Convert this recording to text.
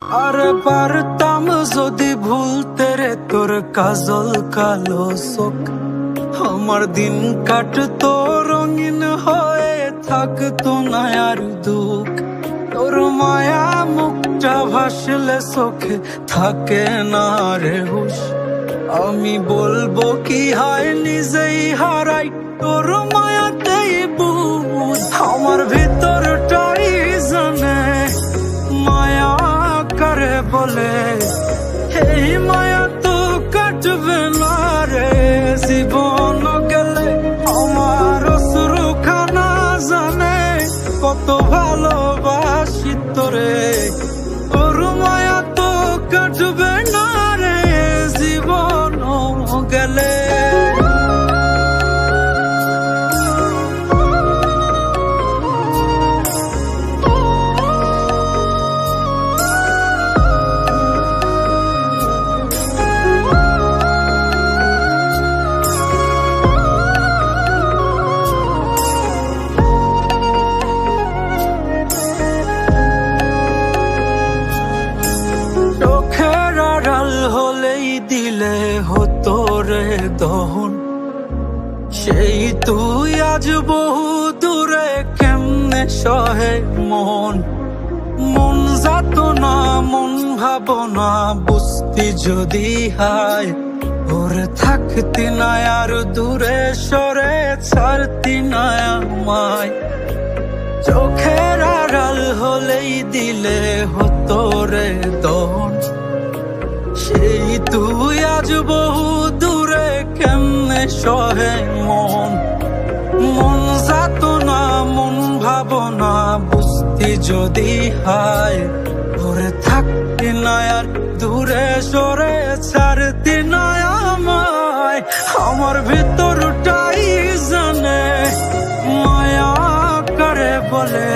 আরে পারতাম যদি ভুলতে রে তোর কাজল কালো চোখ, আমার দিন কাটতো রঙিন হয়ে, থাকতো না আর দুঃখ। তোর মায়া মুখটা ভাসলে চোখে থাকে না রে হুশ। আমি বলবো কি হয় নিজেই হারাই তোর মায়াতেই বুঝ। আমার ভিতরটাই জানে মায়া করে বলে, এই মায়া তো কাটবে না রে জীবন গেলে। আমার অশ্রুখানা জানে কত ভালোবাসি তোরে, তোর মায়া তো কাটবে না রে জীবন গেলে। হলেই দিলে হতো রে দহন, সেই তুই আজ বহু দূরে কেমনে সহে মন। মন যাত না মন ভাবনা বুঝতি যদি হায়, ওরে থাকতি না আর দূরে সরে ছাড়তি না আমায়। চোখের আড়াল হলেই দিলে হতো রে দহন, সেই তুই আজ বহু দূরে কেমনে সহে মন। মন যাত না মন ভাবনা বুঝতি যদি হায়, ওরে থাকতি না আর দূরে সরে ছাড়তি না আমায়। আমার ভিতরটাই জানে মায়া করে বলে,